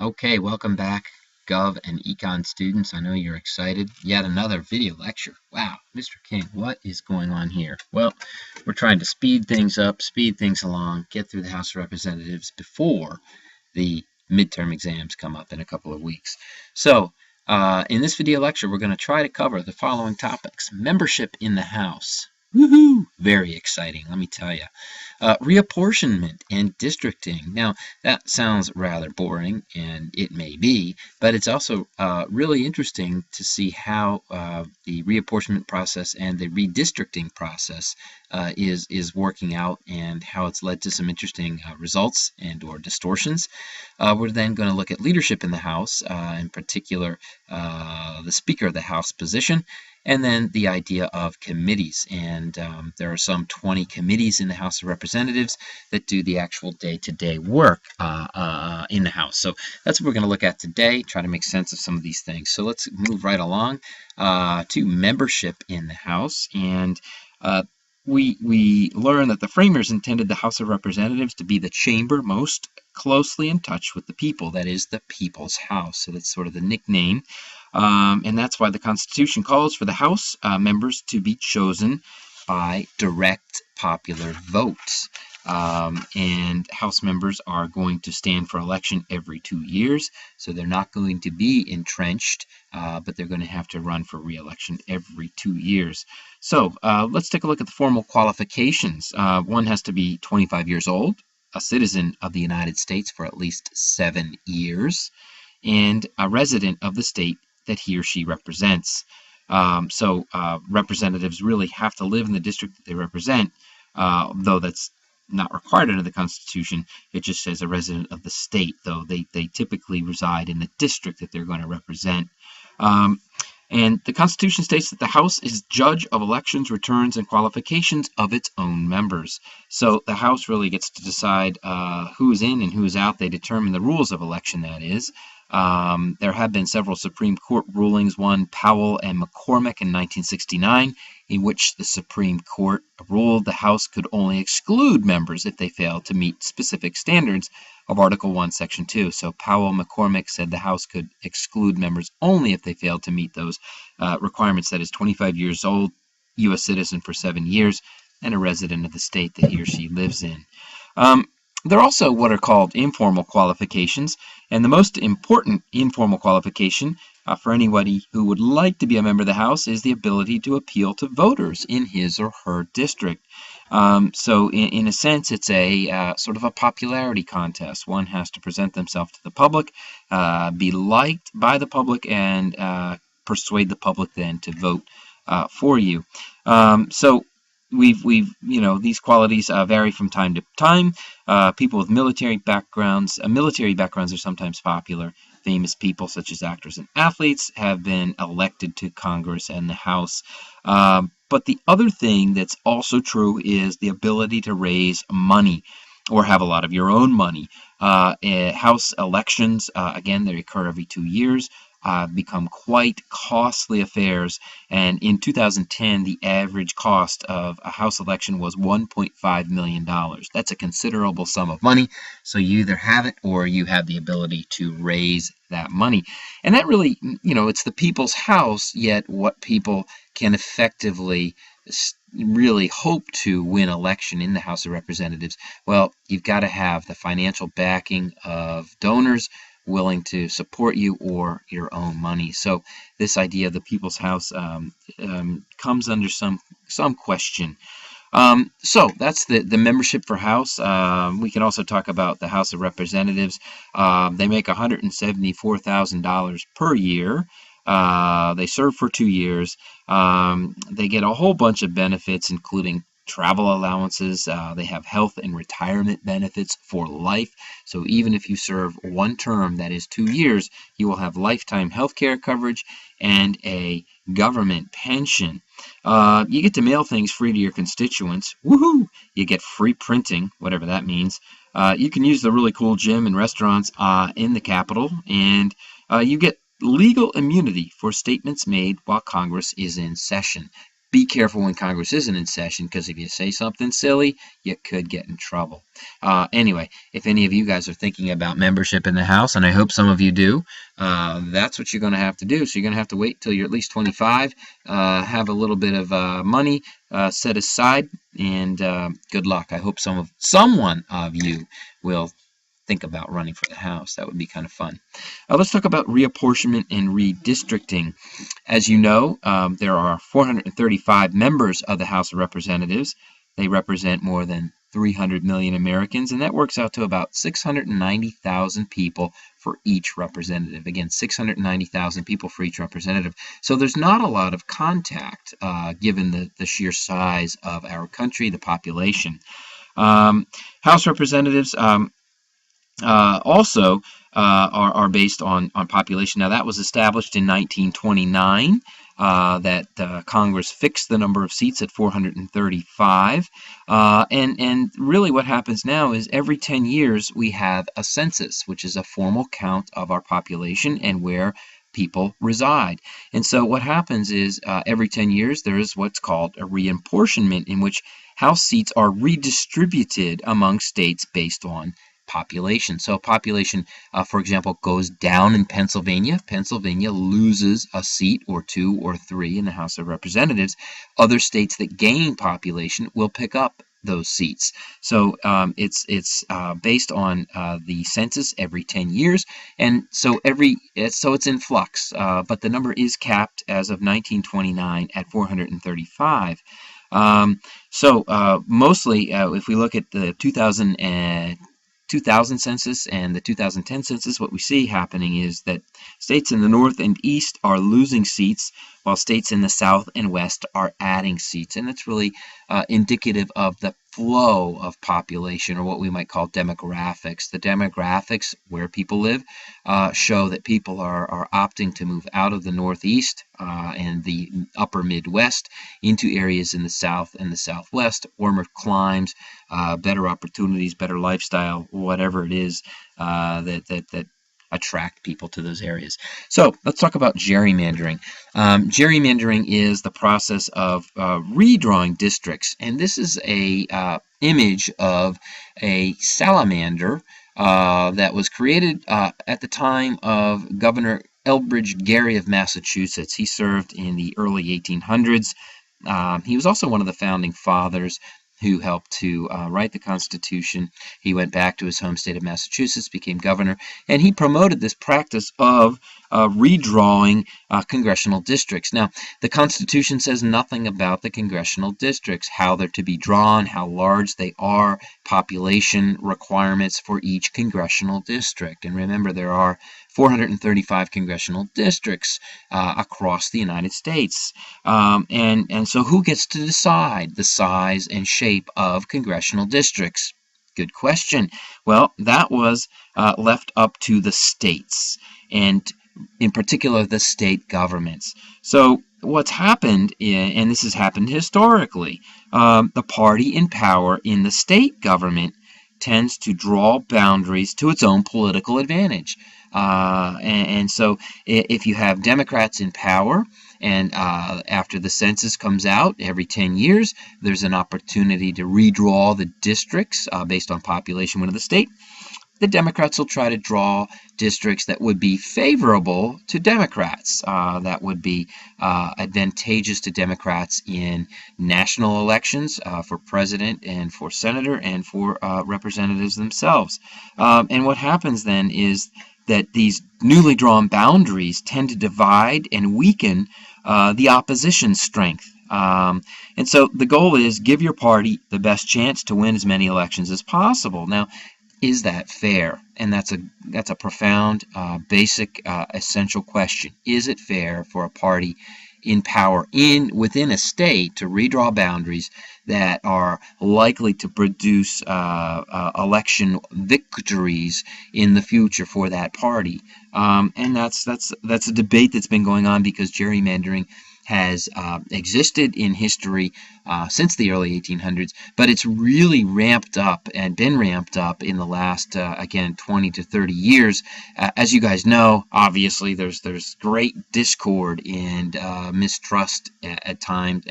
Okay, welcome back, Gov and Econ students. I know you're excited. Yet another video lecture. Wow, Mr. King, what is going on here? Well, we're trying to speed things up, speed things along, get through the House of Representatives before the midterm exams come up in a couple of weeks. So, in this video lecture, we're going to try to cover the following topics. Membership in the House. Woohoo! Very exciting, let me tell you. Reapportionment and districting. Now, that sounds rather boring, and it may be, but it's also really interesting to see how the reapportionment process and the redistricting process is working out, and how it's led to some interesting results and or distortions. We're then going to look at leadership in the House, in particular the Speaker of the House position, and then the idea of committees. And there are some 20 committees in the House of Representatives that do the actual day-to-day work in the House. So that's what we're going to look at today, try to make sense of some of these things. So let's move right along to membership in the House. And we learn that the framers intended the House of Representatives to be the chamber most closely in touch with the people. That is, the people's house. So that's sort of the nickname. And that's why the Constitution calls for the House members to be chosen by direct popular votes. And House members are going to stand for election every 2 years, so they're not going to be entrenched, but they're going to have to run for re-election every 2 years. So let's take a look at the formal qualifications. One has to be 25 years old, a citizen of the United States for at least 7 years, and a resident of the state that he or she represents. So representatives really have to live in the district that they represent, though that's not required under the Constitution. It just says a resident of the state, though they typically reside in the district that they're going to represent. And the Constitution states that the House is judge of elections, returns, and qualifications of its own members. So the House really gets to decide who's in and who's out. They determine the rules of election, that is. There have been several Supreme Court rulings, one Powell and McCormick in 1969, in which the Supreme Court ruled the House could only exclude members if they failed to meet specific standards of Article 1, Section 2. So Powell-McCormick said the House could exclude members only if they failed to meet those requirements, that is 25 years old, U.S. citizen for 7 years, and a resident of the state that he or she lives in. There are also what are called informal qualifications, and the most important informal qualification for anybody who would like to be a member of the House is the ability to appeal to voters in his or her district. So in a sense, it's a sort of a popularity contest. One has to present themselves to the public, be liked by the public, and persuade the public then to vote for you. So we've these qualities vary from time to time. People with military backgrounds are sometimes popular. Famous people such as actors and athletes have been elected to Congress and the House. But the other thing that's also true is the ability to raise money or have a lot of your own money. House elections, again, they occur every 2 years. Become quite costly affairs, and in 2010 the average cost of a House election was $1.5 million. That's a considerable sum of money, so you either have it or you have the ability to raise that money. And that really, it's the people's house, yet what people can effectively really hope to win election in the House of Representatives, well, you've got to have the financial backing of donors willing to support you or your own money. So this idea of the people's house comes under some question. So that's the membership for House. We can also talk about the House of Representatives. They make $174,000 per year. They serve for 2 years. They get a whole bunch of benefits, including travel allowances. They have health and retirement benefits for life. So even if you serve one term, that is 2 years, you will have lifetime health care coverage and a government pension. You get to mail things free to your constituents. Woohoo! You get free printing, whatever that means. You can use the really cool gym and restaurants in the Capitol, and you get legal immunity for statements made while Congress is in session. be careful when Congress isn't in session, because if you say something silly, you could get in trouble. Anyway, if any of you guys are thinking about membership in the House, and I hope some of you do, that's what you're going to have to do. So you're going to have to wait till you're at least 25, have a little bit of money set aside, and good luck. I hope someone of you will think about running for the House. That would be kind of fun. Let's talk about reapportionment and redistricting. As you know, there are 435 members of the House of Representatives. They represent more than 300 million Americans, and that works out to about 690,000 people for each representative. Again, 690,000 people for each representative. So there's not a lot of contact given the sheer size of our country, the population. House representatives also are based on population. Now, that was established in 1929, that Congress fixed the number of seats at 435. And really what happens now is every 10 years we have a census, which is a formal count of our population and where people reside. And so what happens is every 10 years there is what's called a reapportionment, in which House seats are redistributed among states based on population. So population, for example, goes down in Pennsylvania. Pennsylvania loses a seat or 2 or 3 in the House of Representatives. Other states that gain population will pick up those seats. So it's based on the census every 10 years, and so it's in flux. But the number is capped as of 1929 at 435. Mostly, if we look at the 2000 census and the 2010 census, what we see happening is that states in the north and east are losing seats, while states in the south and west are adding seats. And that's really indicative of the flow of population, or what we might call demographics. The demographics where people live show that people are opting to move out of the Northeast and the upper Midwest into areas in the South and the Southwest, warmer climes, better opportunities, better lifestyle, whatever it is that attract people to those areas. So let's talk about gerrymandering. Gerrymandering is the process of redrawing districts, and this is a image of a salamander that was created at the time of Governor Elbridge Gerry of Massachusetts. He served in the early 1800s. He was also one of the founding fathers who helped to write the Constitution. He went back to his home state of Massachusetts, became governor, and he promoted this practice of redrawing congressional districts. Now, the Constitution says nothing about the congressional districts, how they're to be drawn, how large they are, population requirements for each congressional district. And remember, there are 435 congressional districts across the United States. And so who gets to decide the size and shape of congressional districts? Good question. Well, that was left up to the states, and in particular the state governments. So what's happened, and this has happened historically, the party in power in the state government tends to draw boundaries to its own political advantage. And so if you have Democrats in power, and after the census comes out every 10 years, there's an opportunity to redraw the districts based on population within the state. The Democrats will try to draw districts that would be favorable to Democrats, that would be advantageous to Democrats in national elections for president and for senator and for representatives themselves. And what happens then is that these newly drawn boundaries tend to divide and weaken the opposition's strength. And so the goal is give your party the best chance to win as many elections as possible. Now, is that fair? And that's a profound, basic, essential question. Is it fair for a party in power within a state to redraw boundaries that are likely to produce election victories in the future for that party? And that's a debate that's been going on because gerrymandering has existed in history since the early 1800s, but it's really ramped up and been ramped up in the last, again, 20 to 30 years. As you guys know, obviously, there's great discord and mistrust at times,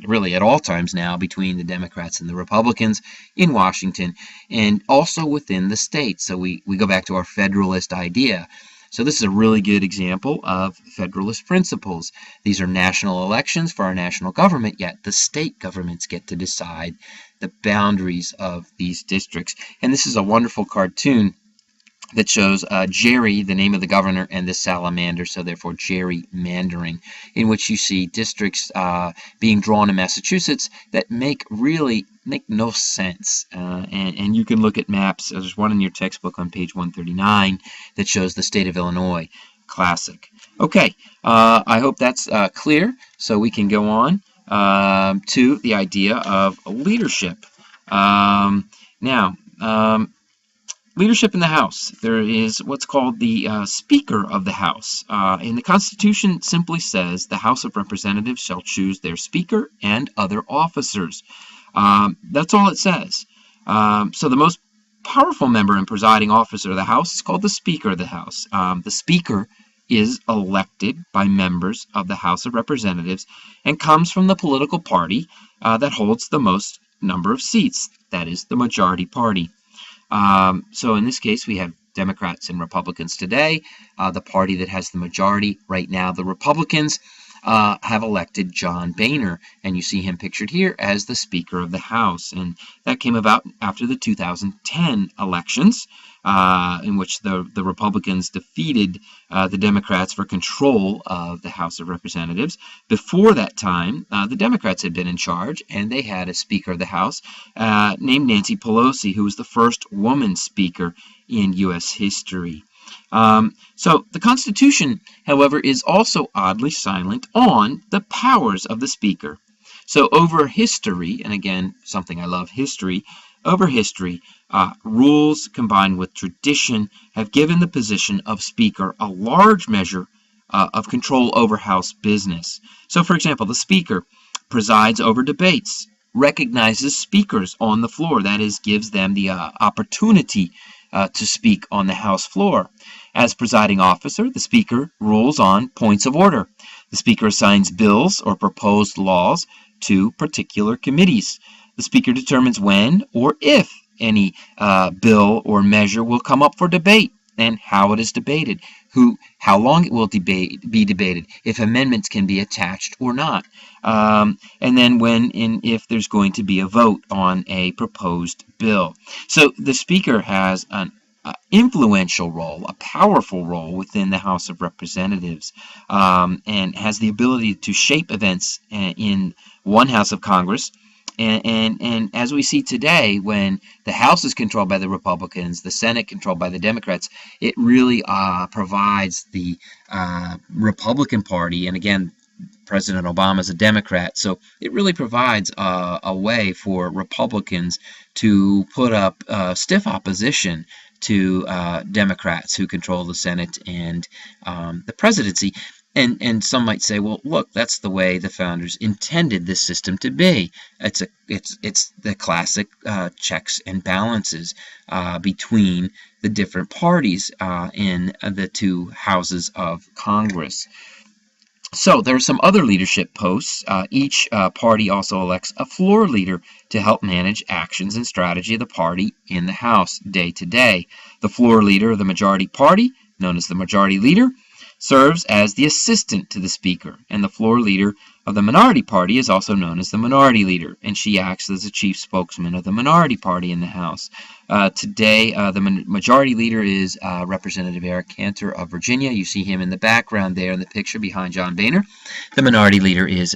really at all times now, between the Democrats and the Republicans in Washington, and also within the states. So we go back to our federalist idea. So this is a really good example of federalist principles. These are national elections for our national government, yet the state governments get to decide the boundaries of these districts. And this is a wonderful cartoon that shows Jerry, the name of the governor, and the salamander, so therefore gerrymandering, in which you see districts being drawn in Massachusetts that really make no sense. And you can look at maps. There's one in your textbook on page 139 that shows the state of Illinois. Classic. Okay, I hope that's clear, so we can go on to the idea of leadership. Leadership in the House. There is what's called the Speaker of the House. And the Constitution simply says the House of Representatives shall choose their Speaker and other officers. That's all it says. So the most powerful member and presiding officer of the House is called the Speaker of the House. The Speaker is elected by members of the House of Representatives and comes from the political party that holds the most number of seats. That is the majority party. So in this case, we have Democrats and Republicans today. The party that has the majority right now, the Republicans, have elected John Boehner, and you see him pictured here as the Speaker of the House. And that came about after the 2010 elections, in which the Republicans defeated the Democrats for control of the House of Representatives. Before that time, the Democrats had been in charge, and they had a Speaker of the House named Nancy Pelosi, who was the first woman Speaker in U.S. history. So the Constitution, however, is also oddly silent on the powers of the Speaker. So over history, and again, something I love, history, over history, rules combined with tradition have given the position of Speaker a large measure of control over House business. So, for example, the Speaker presides over debates, recognizes speakers on the floor, that is, gives them the opportunity to speak on the House floor. As presiding officer, the Speaker rules on points of order. The Speaker assigns bills or proposed laws to particular committees. The Speaker determines when or if any bill or measure will come up for debate and how it is debated, how long it will be debated, if amendments can be attached or not, and then when and if there's going to be a vote on a proposed bill. So the Speaker has an influential role, a powerful role within the House of Representatives, and has the ability to shape events in one House of Congress. And as we see today, when the House is controlled by the Republicans, the Senate controlled by the Democrats, it really provides the Republican Party, and again, President Obama is a Democrat, so it really provides a way for Republicans to put up stiff opposition to Democrats who control the Senate and the presidency. And some might say, well, look, that's the way the founders intended this system to be. It's the classic checks and balances between the different parties in the two houses of Congress. So there are some other leadership posts. Each party also elects a floor leader to help manage actions and strategy of the party in the House day to day. The floor leader of the majority party, known as the majority leader, serves as the assistant to the Speaker, and the floor leader of the minority party is also known as the minority leader, and she acts as the chief spokesman of the minority party in the House. Today, the majority leader is Representative Eric Cantor of Virginia. You see him in the background there in the picture behind John Boehner. The minority leader is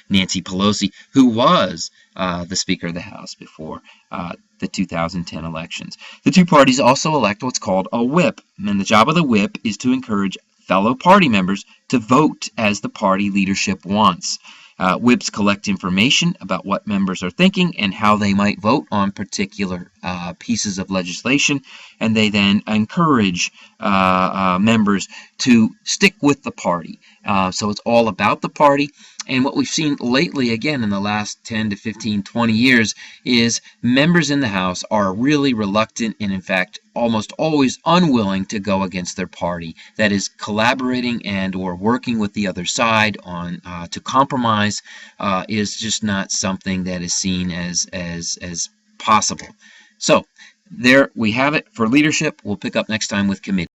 Nancy Pelosi, who was the Speaker of the House before the 2010 elections. The two parties also elect what's called a whip, and the job of the whip is to encourage fellow party members to vote as the party leadership wants. Whips collect information about what members are thinking and how they might vote on particular pieces of legislation, and they then encourage members to stick with the party. So it's all about the party. And what we've seen lately, again, in the last 10 to 15, 20 years, is members in the House are really reluctant and, in fact, almost always unwilling to go against their party. That is, collaborating and or working with the other side on to compromise is just not something that is seen as possible. So there we have it for leadership. We'll pick up next time with committee.